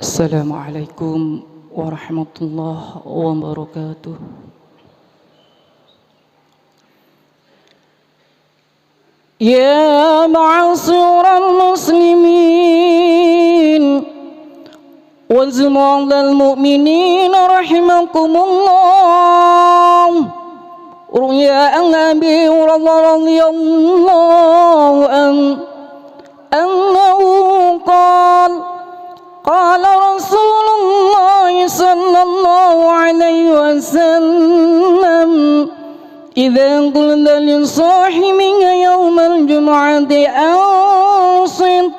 Assalamualaikum warahmatullahi wabarakatuh. Ya ma'asyiral muslimin wa zumalal mu'minin rahimakumullah. Ruya Nabi radhiyallahu anhu قال رسول الله صلى الله عليه وسلم إذا قلت لصاحبك يوم الجمعة أنصت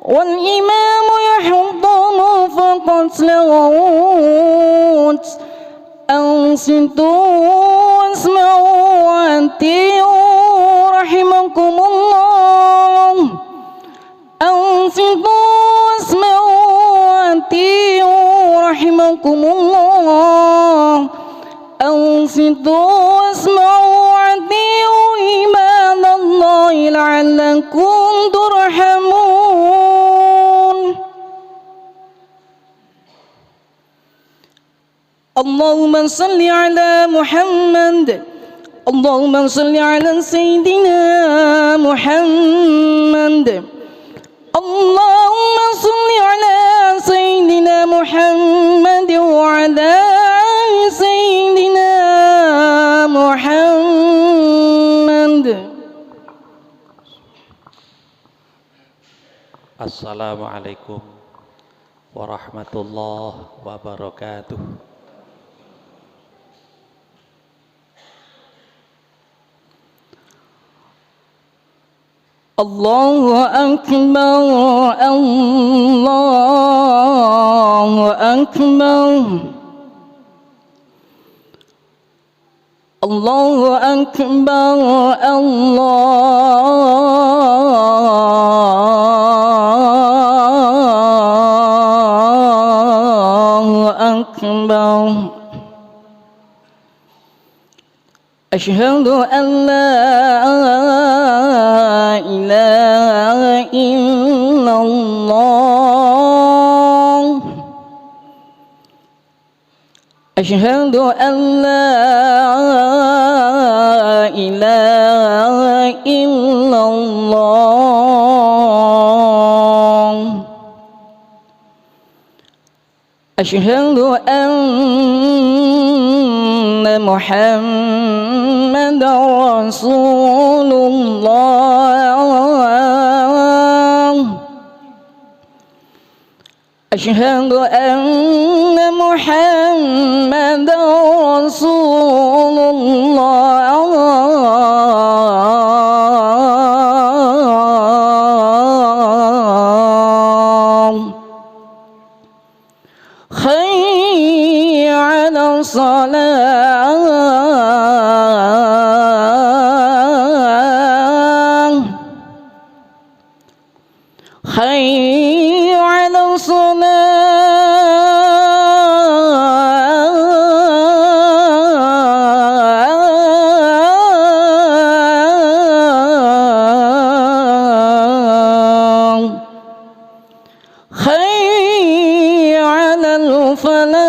والإمام يحضر فقد لغوت أنصتوا واسمعوا وأطيعوا رحمكم الله أنصتوا واسمعوا وأطيعوا رحمكم الله أنصتوا واسمعوا وأطيعوا عباد الله لعلكم ترحمون. اللهم صل على محمد اللهم صل على سيدنا محمد اللهم صل على سيدنا محمد وعلى آل سيدنا محمد. Assalamualaikum warahmatullahi wabarakatuh. Allahu Akbar, Allahu Akbar, Allahu Akbar, Allahu Akbar. Asyhadu an la ilaha illallah. Asyhadu an la ilaha illallah. Asyhadu anna Muhammadar Rasulullah. Asyhadu anna Muhammadar Rasulullah. Hayya 'ala salah, hayya 'ala salah, hayya 'alal falah,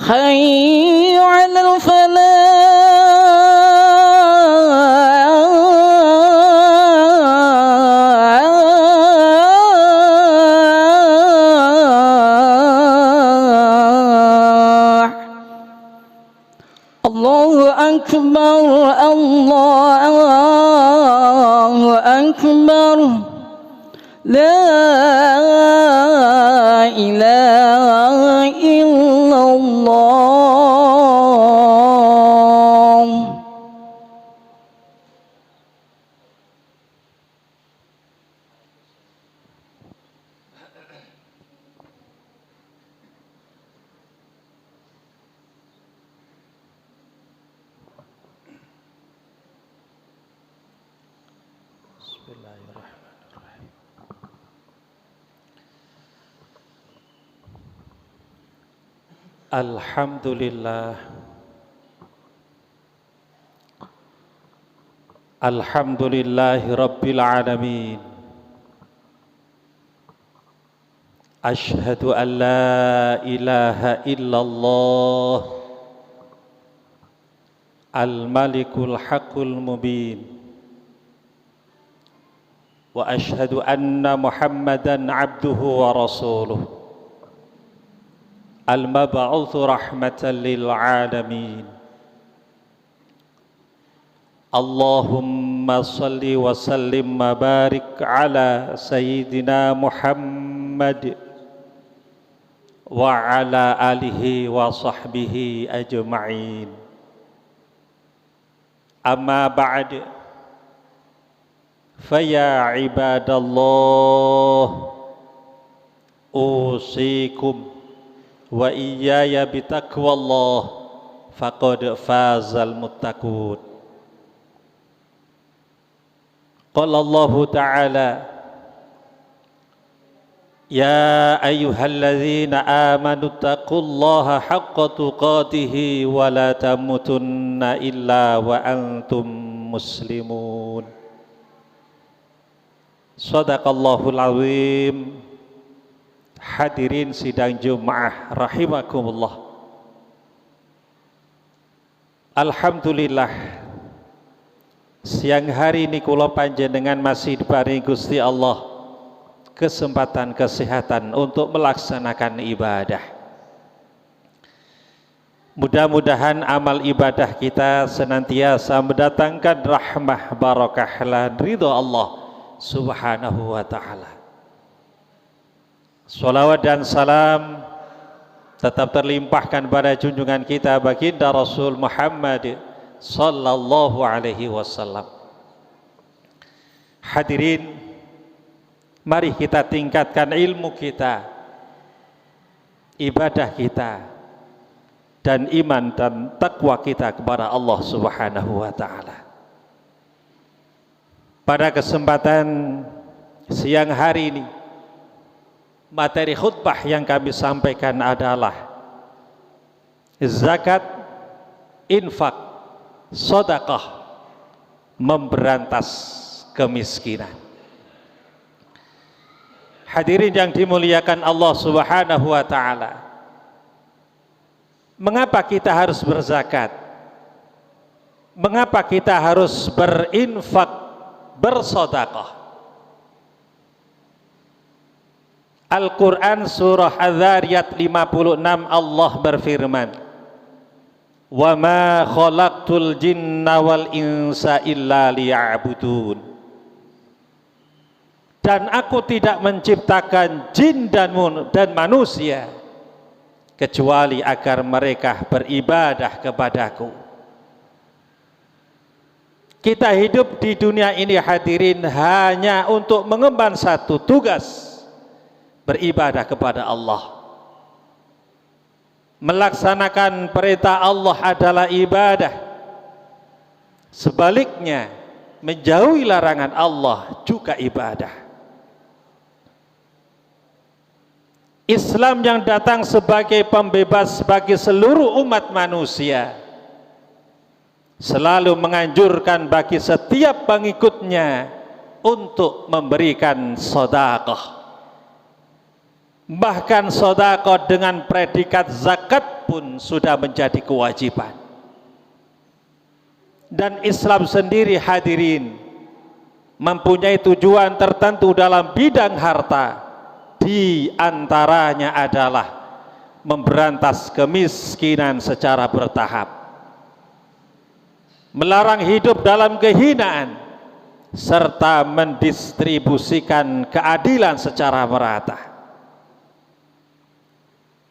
hayya 'alal falah. Allahu Akbar, Allahu Akbar. La ilaha illallah. Bismillahirrahmanirrahim. Alhamdulillah Alhamdulillahi Rabbil Alamin. Ashhadu an la ilaha illallah Al-Malikul Haqqul Mubin. Wa ashhadu anna Muhammadan abduhu wa rasuluh Al-Mab'utsu rahmatan lil alamin. Allahumma salli wa sallim wa barik ala Sayyidina Muhammad wa ala alihi wa sahbihi ajma'in. Amma ba'd, faya ibadallah, usikum wa iyaya bitaqwallah, faqad fazal muttaqun. Qala Allah Ta'ala, ya ayyuhalladzina amanu taqullaha haqqa tuqatihi wa la tamutunna illa wa antum muslimun. Shadaqallahul azim. Hadirin sidang Jumat rahimakumullah. Alhamdulillah, siang hari ini kula panjenengan masih diparingi Gusti Allah kesempatan kesehatan untuk melaksanakan ibadah. Mudah-mudahan amal ibadah kita senantiasa mendatangkan rahmah, barakah dan ridha Allah Subhanahu wa taala. Salawat dan salam tetap terlimpahkan pada junjungan kita baginda Rasul Muhammad sallallahu alaihi wasallam. Hadirin, mari kita tingkatkan ilmu kita, ibadah kita, dan iman dan takwa kita kepada Allah Subhanahu wa taala. Pada kesempatan siang hari ini, materi khutbah yang kami sampaikan adalah zakat, infak, sedekah, memberantas kemiskinan. Hadirin yang dimuliakan Allah Subhanahu wa taala, mengapa kita harus berzakat? Mengapa kita harus berinfak, bersedekah? Al-Quran surah Az-Zariyat 56, Allah berfirman, wa ma khalaqtul jinna wal insa illa liya'budun. Dan aku tidak menciptakan jin dan manusia kecuali agar mereka beribadah kepadaku. Kita hidup di dunia ini hadirin hanya untuk mengemban satu tugas, beribadah kepada Allah. Melaksanakan perintah Allah adalah ibadah. Sebaliknya, menjauhi larangan Allah juga ibadah. Islam yang datang sebagai pembebas bagi seluruh umat manusia selalu menganjurkan bagi setiap pengikutnya untuk memberikan sedekah. Bahkan sedekah dengan predikat zakat pun sudah menjadi kewajiban. Dan Islam sendiri hadirin mempunyai tujuan tertentu dalam bidang harta. Di antaranya adalah memberantas kemiskinan secara bertahap, melarang hidup dalam kehinaan, serta mendistribusikan keadilan secara merata.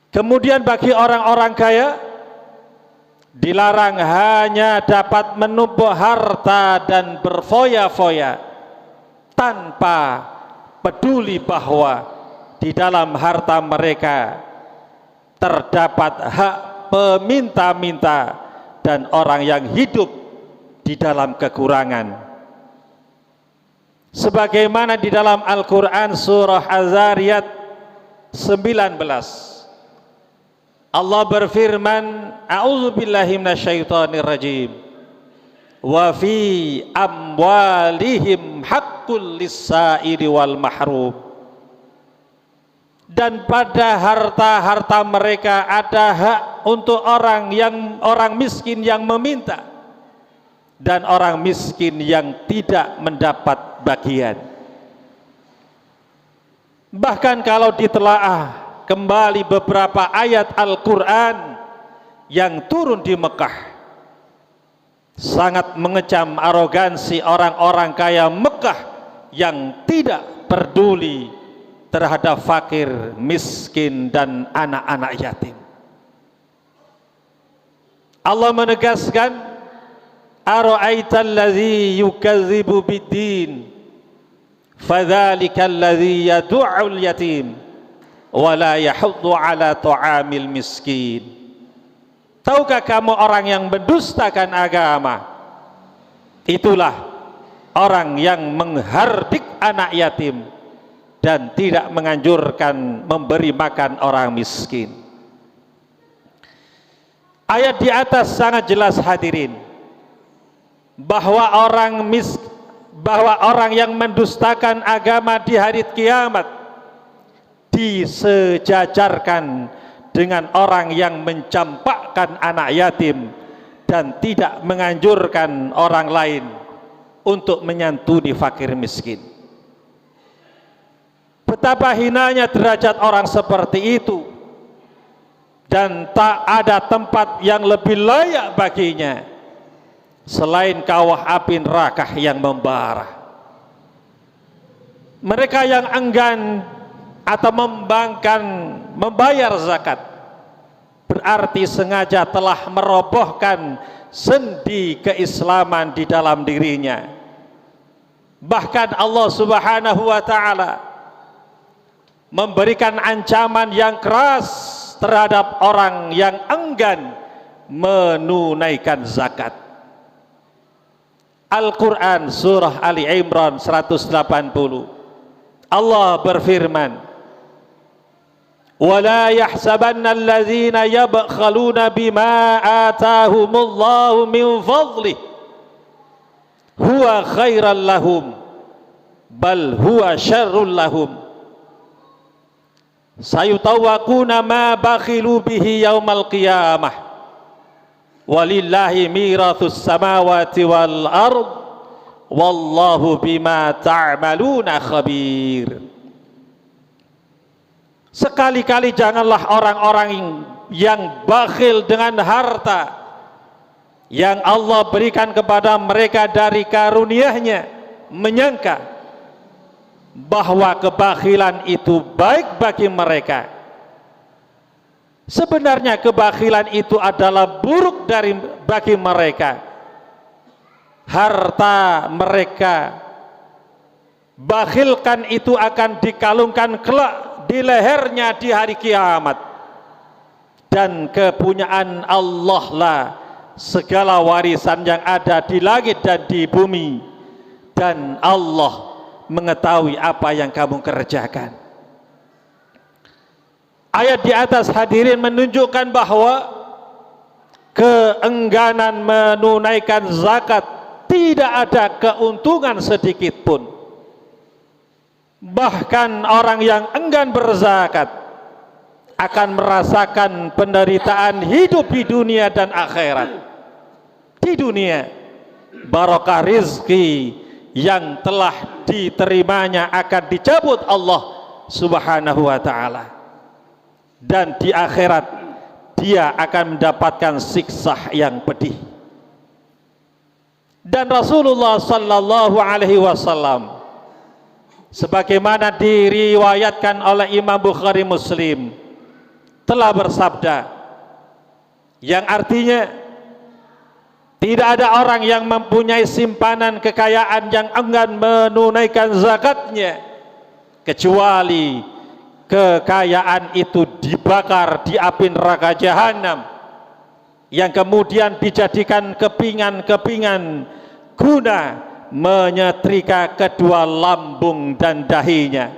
Kemudian bagi orang-orang kaya dilarang hanya dapat menumpuk harta dan berfoya-foya tanpa peduli bahwa di dalam harta mereka terdapat hak peminta-minta dan orang yang hidup di dalam kekurangan. Sebagaimana di dalam Al-Quran surah Az-Zariyat 19, Allah berfirman, a'udzubillahi minasyaitonir rajim, wa fi amwalihim haqqul lis-sa'ili wal mahrum. Dan pada harta-harta mereka ada hak untuk orang miskin yang meminta dan orang miskin yang tidak mendapat bagian. Bahkan kalau ditelaah kembali beberapa ayat Al-Quran yang turun di Mekah, sangat mengecam arogansi orang-orang kaya Mekah yang tidak peduli terhadap fakir, miskin, dan anak-anak yatim. Allah menegaskan, ara'aital ladzi yukadzibu biddin fadzalika alladzi yad'ul yatim wa la yahuddu ala ta'amil miskin. Tahukah kamu orang yang mendustakan agama? Itulah orang yang menghardik anak yatim dan tidak menganjurkan memberi makan orang miskin. Ayat di atas sangat jelas hadirin, bahwa orang yang mendustakan agama di hari kiamat disejajarkan dengan orang yang mencampakkan anak yatim dan tidak menganjurkan orang lain untuk menyantuni fakir miskin. Betapa hinanya derajat orang seperti itu, dan tak ada tempat yang lebih layak baginya selain kawah api neraka yang membara. Mereka yang enggan atau membangkang membayar zakat berarti sengaja telah merobohkan sendi keislaman di dalam dirinya. Bahkan Allah Subhanahu wa ta'ala memberikan ancaman yang keras terhadap orang yang enggan menunaikan zakat. Al-Quran surah Ali Imran 180, Allah berfirman, وَلَا يَحْسَبَنَّ الَّذِينَ يَبْخَلُونَ بِمَا آتَاهُمُ اللَّهُ مِنْ فَضْلِهِ هُوَ خَيْرًا لَهُمْ بَلْ هُوَ شَرٌّ لَهُمْ سَيُطَوَّقُونَ مَا بَخِلُوا بِهِ يَوْمَ الْقِيَامَةِ وَلِلَّهِ مِيرَاثُ السَّمَاوَاتِ وَالْأَرْضِ وَاللَّهُ بِمَا تَعْمَلُونَ خَبِيرٌ. Sekali-kali janganlah orang-orang yang bakhil dengan harta yang Allah berikan kepada mereka dari karunia-Nya menyangka bahwa kebakhilan itu baik bagi mereka. Sebenarnya kebakhilan itu adalah buruk bagi mereka. Harta mereka bakhilkan itu akan dikalungkan kelak di lehernya di hari kiamat, dan kepunyaan Allah lah segala warisan yang ada di langit dan di bumi, dan Allah mengetahui apa yang kamu kerjakan. Ayat di atas hadirin menunjukkan bahwa keengganan menunaikan zakat tidak ada keuntungan sedikit pun. Bahkan orang yang enggan berzakat akan merasakan penderitaan hidup di dunia dan akhirat. Di dunia, barokah rizki yang telah diterimanya akan dicabut Allah Subhanahu wa ta'ala, dan di akhirat dia akan mendapatkan siksa yang pedih. Dan Rasulullah sallallahu alaihi wasallam sebagaimana diriwayatkan oleh Imam Bukhari Muslim telah bersabda, yang artinya tidak ada orang yang mempunyai simpanan kekayaan yang enggan menunaikan zakatnya kecuali kekayaan itu dibakar di api neraka jahanam, yang kemudian dijadikan kepingan-kepingan guna menyetrika kedua lambung dan dahinya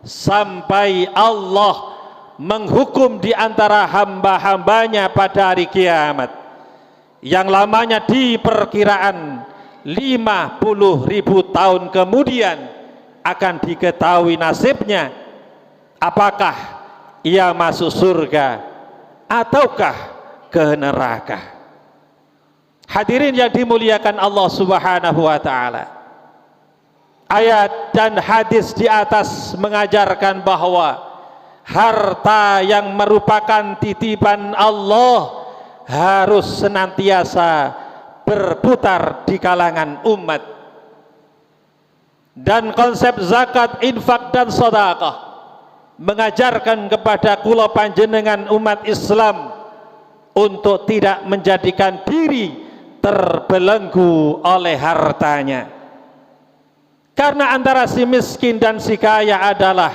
sampai Allah menghukum di antara hamba-hambanya pada hari kiamat, yang lamanya diperkiraan 50.000 tahun kemudian akan diketahui nasibnya, apakah ia masuk surga ataukah ke neraka. Hadirin yang dimuliakan Allah Subhanahu wa taala, ayat dan hadis di atas mengajarkan bahwa harta yang merupakan titipan Allah harus senantiasa berputar di kalangan umat. Dan konsep zakat, infak dan sedekah mengajarkan kepada kula panjenengan umat Islam untuk tidak menjadikan diri terbelenggu oleh hartanya. Karena antara si miskin dan si kaya adalah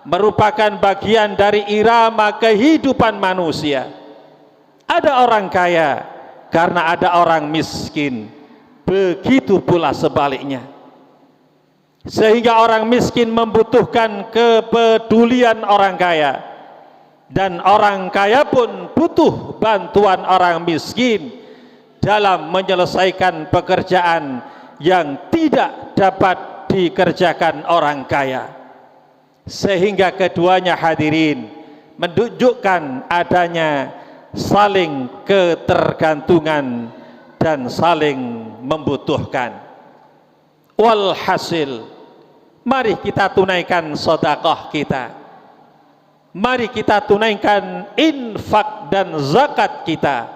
merupakan bagian dari irama kehidupan manusia. Ada orang kaya karena ada orang miskin, begitu pula sebaliknya. Sehingga orang miskin membutuhkan kepedulian orang kaya, dan orang kaya pun butuh bantuan orang miskin dalam menyelesaikan pekerjaan yang tidak dapat dikerjakan orang kaya. Sehingga keduanya hadirin menunjukkan adanya saling ketergantungan dan saling membutuhkan. Walhasil, mari kita tunaikan sedekah kita, mari kita tunaikan infak dan zakat kita,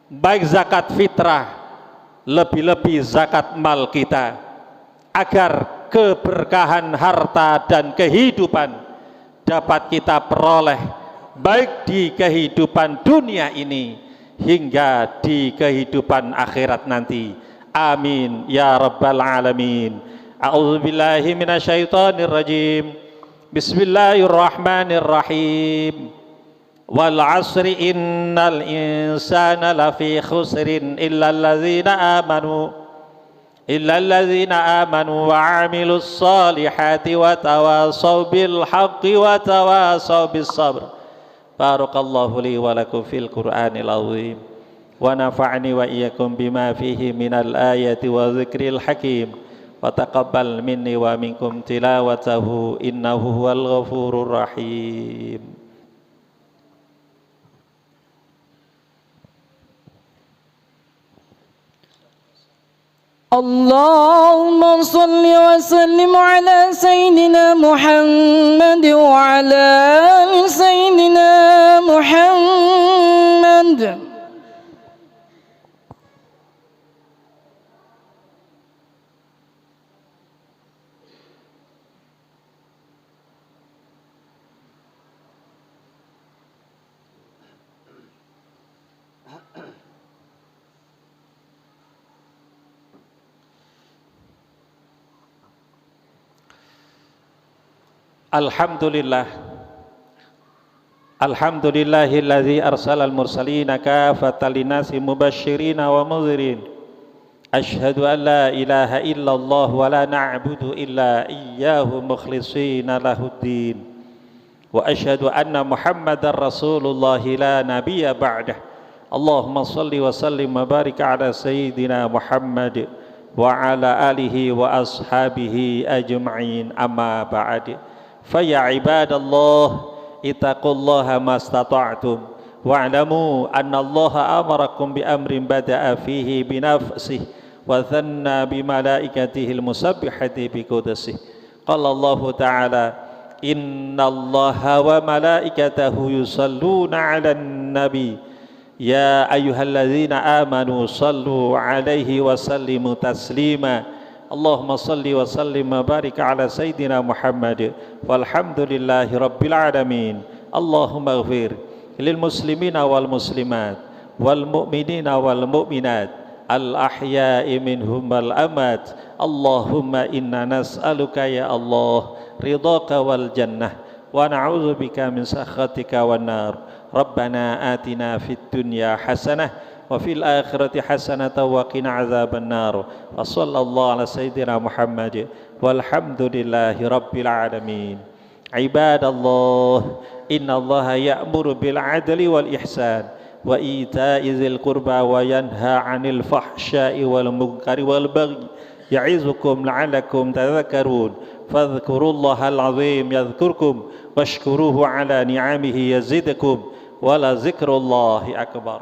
baik zakat fitrah, lebih-lebih zakat mal kita, agar keberkahan harta dan kehidupan dapat kita peroleh baik di kehidupan dunia ini hingga di kehidupan akhirat nanti. Amin ya rabbal alamin. A'udzubillahi minasyaitonir rajim. Bismillahirrahmanirrahim. Wal 'asri innal insana lafi khusrin illa allazina amanu wa 'amilus solihati wa tawasaw bil haqqi wa tawasaw bis sabr. Barakallahu li wa lakum fil Qur'anil azim wa nafa'ni wa iyyakum bima fihi minal ayati wa dzikril hakim wa taqabbal minni wa minkum tilawatahu innahu huwal ghafurur rahim. Allahumma salli wa sallim ala Sayyidina Muhammad wa ala ali Sayyidina Muhammad. Alhamdulillah, alhamdulillahilladzi arsalal mursalina kafatan linnasi mubasysyirina wa mundhirin. Asyhadu an la ilaha illallah wa la na'budu illa iyyahu mukhlishina lahuddin. Wa asyhadu anna Muhammadar Rasulullah la nabiyya ba'dah. Allahumma salli wa sallim wa barik ala sayyidina Muhammad wa ala alihi wa ashabihi ajma'in, amma ba'd. Faya ibadallah ittaqullaha mastata'tum wa'lamu anna allaha amarakum bi amrin bada'a fihi binafsihi wa dhanna bi malaikatihi al-musabbihati bi qudsihi. Qala Allahu ta'ala innallaha wa malaikatahu yusalluna 'alan nabi ya ayyuhalladzina amanu sallu 'alaihi wa sallimu taslima. Allahumma salli wa sallim wa barik ala Sayyidina Muhammad walhamdulillahi rabbil alamin. Allahumma ighfir lil muslimina wal muslimat wal mu'minina wal mu'minat al ahya'i minhum wal amat. Allahumma inna nas'aluka ya Allah ridhaka wal jannah wa na'udzubika min sakhatika wan nar. Rabbana atina fid dunya hasanah wa fil akhirati hasanatan wa qina adzaban nar. Wa sallallahu ala sayyidina Muhammad walhamdulillahi rabbil alamin. Ibadallah, innallaha ya'muru bil adli wal ihsan وإيتاء ذي القربى وينهى عن الفحشاء والمنكر والبغي يعظكم لعلكم تذكرون فاذكروا الله العظيم يذكركم واشكروه على نعمه يزدكم ولذكر الله أكبر